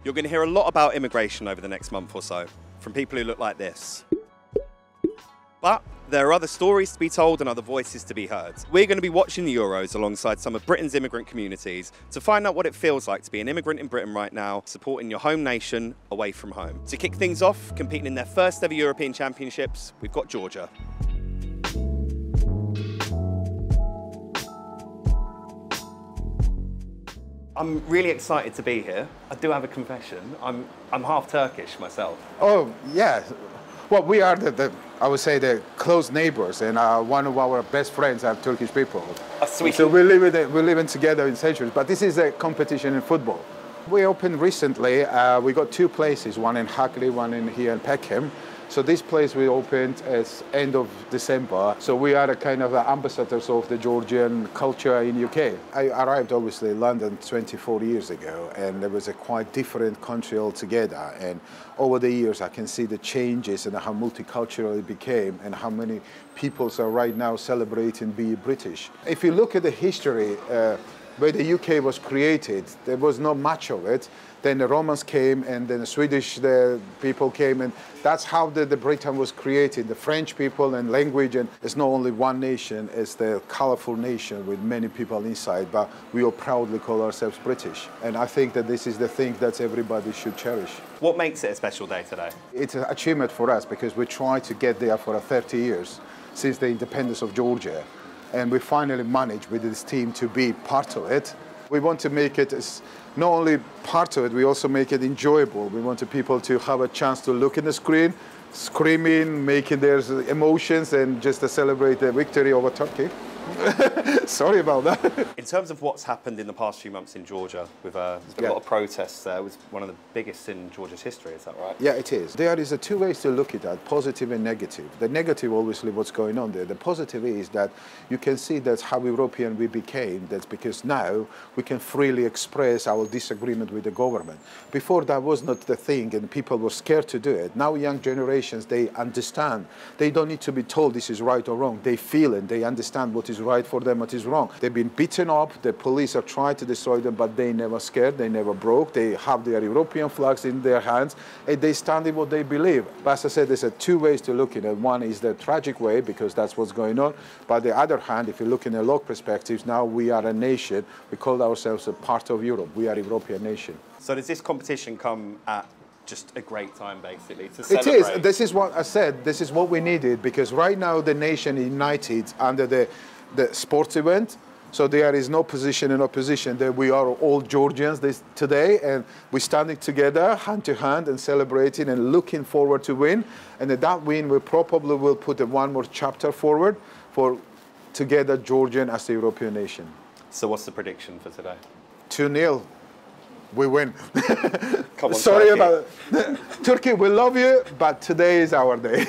You're going to hear a lot about immigration over the next month or so, from people who look like this. But there are other stories to be told and other voices to be heard. We're going to be watching the Euros alongside some of Britain's immigrant communities to find out what it feels like to be an immigrant in Britain right now, supporting your home nation away from home. To kick things off, competing in their first ever European Championships, we've got Georgia. I'm really excited to be here. I do have a confession. I'm half Turkish myself. Oh, yeah. Well, we are I would say, the close neighbors, and one of our best friends are Turkish people. Sweet. So we're living together in centuries, but this is a competition in football. We opened recently, we got two places, one in Hackney, one here in Peckham. So this place we opened at end of December. So we are a kind of ambassadors of the Georgian culture in UK. I arrived obviously in London 24 years ago, and it was a quite different country altogether. And over the years I can see the changes and how multicultural it became and how many peoples are right now celebrating being British. If you look at the history where the UK was created, there was not much of it. Then the Romans came, and then the Swedish people came, and that's how the Britain was created. The French people and language, and it's not only one nation, it's the colorful nation with many people inside, but we all proudly call ourselves British. And I think that this is the thing that everybody should cherish. What makes it a special day today? It's an achievement for us because we tried to get there for 30 years, since the independence of Georgia. And we finally managed with this team to be part of it. We want to make it as not only part of it, we also make it enjoyable. We want people to have a chance to look at the screen, screaming, making their emotions, and just to celebrate the victory over Turkey. Sorry about that. In terms of what's happened in the past few months in Georgia, there's been a lot of protests there. It was one of the biggest in Georgia's history, is that right? Yeah, it is. There is two ways to look at that, positive and negative. The negative, obviously, what's going on there. The positive is that you can see that's how European we became. That's because now we can freely express our disagreement with the government. Before, that was not the thing, and people were scared to do it. Now, young generations, they understand. They don't need to be told this is right or wrong. They feel it. They understand what is right for them, what is wrong. They've been beaten up, the police are trying to destroy them, but they never scared, they never broke. They have their European flags in their hands, and they stand in what they believe. But as I said, there's two ways to look at it. One is the tragic way, because that's what's going on. But the other hand, if you look in a long perspective, now we are a nation. We call ourselves a part of Europe. We are a European nation. So does this competition come at just a great time, basically, to celebrate? It is. This is what I said. This is what we needed, because right now the nation is united under the sports event. So there is no position in opposition. That we are all Georgians today, and we're standing together, hand to hand, and celebrating and looking forward to win. And that win, we probably will put one more chapter forward for together Georgian as a European nation. So what's the prediction for today? 2-0. We win. Come on, sorry Turkey. about it. Turkey, we love you, but today is our day.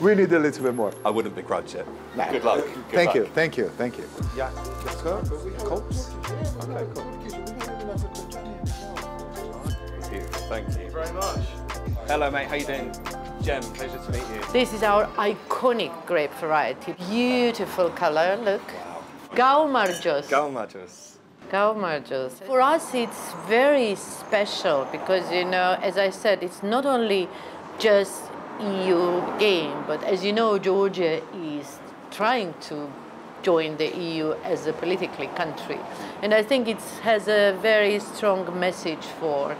We need a little bit more. I wouldn't begrudge it. Nah. Good luck. Thank you. Yeah, let's go. Cops? Okay, cool. Thank you very much. Hello, mate. How you doing? Cem, pleasure to meet you. This is our iconic grape variety. Beautiful color, look. Gaumarjos. Gaumarjos. Gaumarjos. For us, it's very special because, you know, as I said, it's not only just EU game, but as you know, Georgia is trying to join the EU as a politically country. And I think it has a very strong message for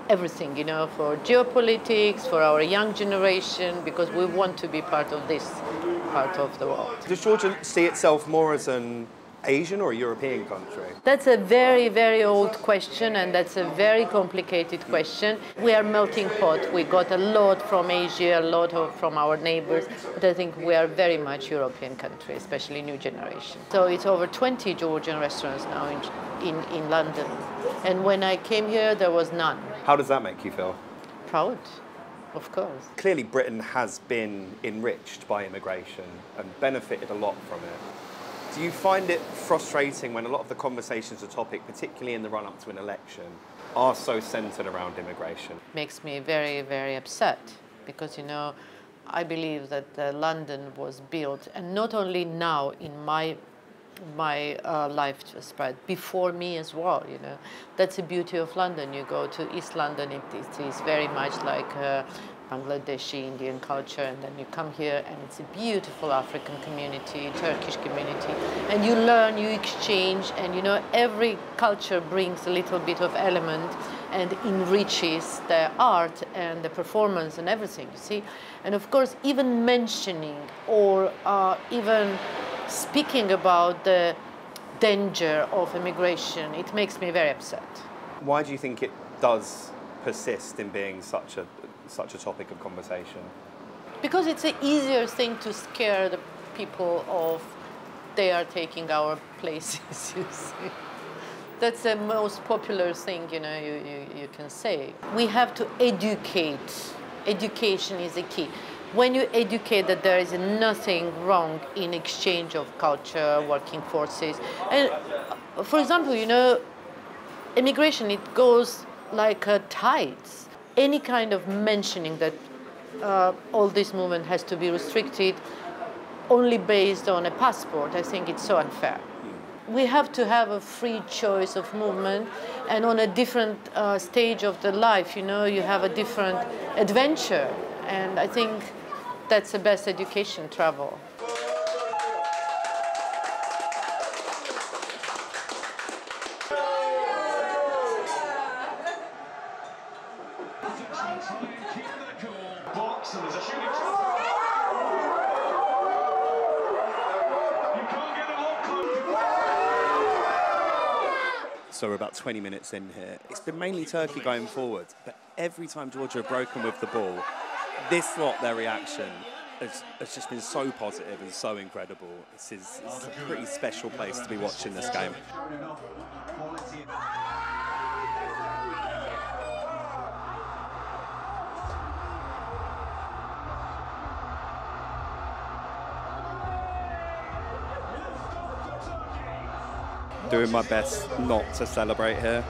everything, you know, for geopolitics, for our young generation, because we want to be part of this part of the world. Does Georgia see itself more as an Asian or a European country? That's a very, very old question, and that's a very complicated question. We are melting pot. We got a lot from Asia, a lot from our neighbors, but I think we are very much European country, especially new generation. So it's over 20 Georgian restaurants now in London. And when I came here, there was none. How does that make you feel? Proud, of course. Clearly, Britain has been enriched by immigration and benefited a lot from it. Do you find it frustrating when a lot of the conversations or topic, particularly in the run-up to an election, are so centred around immigration? Makes me very, very upset because, you know, I believe that London was built, and not only now in my my life spread before me as well, you know. That's the beauty of London. You go to East London, it is very much like Bangladeshi Indian culture, and then you come here and it's a beautiful African community, Turkish community, and you learn, you exchange, and you know, every culture brings a little bit of element and enriches the art and the performance and everything, you see. And of course, even mentioning or even speaking about the danger of immigration, it makes me very upset. Why do you think it does persist in being such a topic of conversation? Because it's an easier thing to scare the people of they are taking our places, you see. That's the most popular thing, you know, you can say. We have to educate. Education is the key. When you educate that there is nothing wrong in exchange of culture, working forces. And for example, you know, immigration, it goes like tides. Any kind of mentioning that all this movement has to be restricted only based on a passport, I think it's so unfair. We have to have a free choice of movement, and on a different stage of the life, you know, you have a different adventure, and I think that's the best education, travel. So we're about 20 minutes in here. It's been mainly Turkey going forward, but every time Georgia have broken with the ball, this lot, their reaction has just been so positive and so incredible. This is a pretty special place to be watching this game. Doing my best not to celebrate here,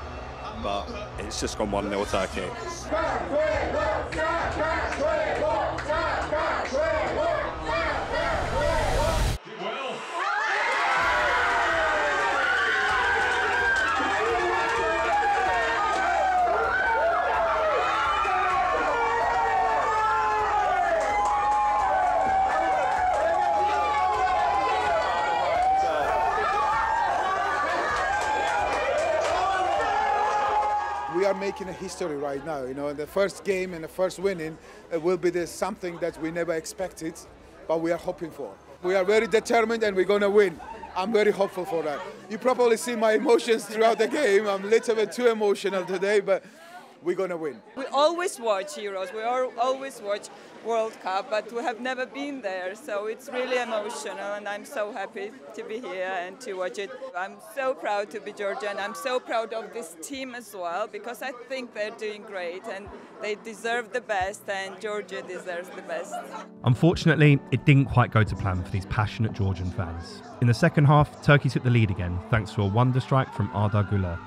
but it's just gone 1-0 Turkey. We are making a history right now, you know. The first game and the first winning will be something that we never expected, but we are hoping for. We are very determined and we're going to win. I'm very hopeful for that. You probably see my emotions throughout the game. I'm a little bit too emotional today, but we're going to win. We always watch Euros, we always watch World Cup, but we have never been there, so it's really emotional, and I'm so happy to be here and to watch it. I'm so proud to be Georgian. I'm so proud of this team as well, because I think they're doing great and they deserve the best, and Georgia deserves the best. Unfortunately, it didn't quite go to plan for these passionate Georgian fans. In the second half, Turkey took the lead again, thanks to a wonder strike from Arda Güler.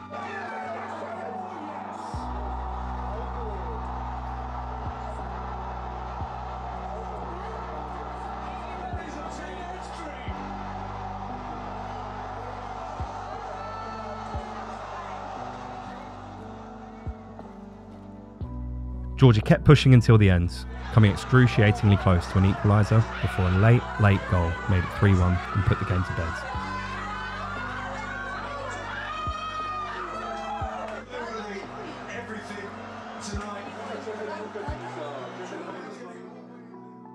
Georgia kept pushing until the end, coming excruciatingly close to an equaliser before a late goal made it 3-1 and put the game to bed.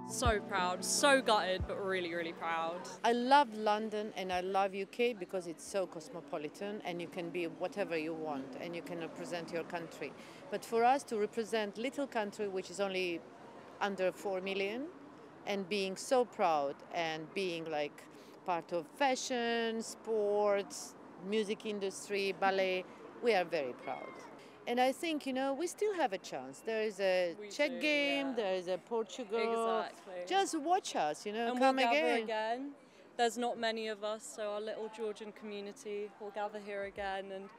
So proud, so gutted, but really, really proud. I love London and I love UK because it's so cosmopolitan and you can be whatever you want and you can represent your country. But for us to represent little country which is only under 4 million and being so proud and being like part of fashion, sports, music industry, ballet, we are very proud. And I think, you know, we still have a chance. There is a Czech game, yeah. There is a Portugal. Exactly. Just watch us, you know, and come we'll gather again. Again. There's not many of us, so our little Georgian community will gather here again and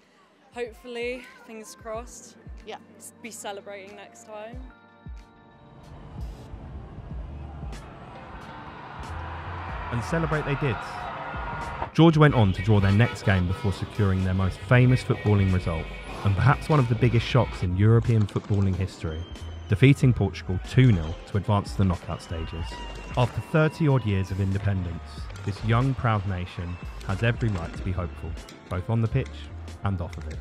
hopefully, fingers crossed, yeah, be celebrating next time. And celebrate they did. Georgia went on to draw their next game before securing their most famous footballing result, and perhaps one of the biggest shocks in European footballing history, defeating Portugal 2-0 to advance to the knockout stages. After 30-odd years of independence, this young, proud nation has every right to be hopeful, both on the pitch and off of it.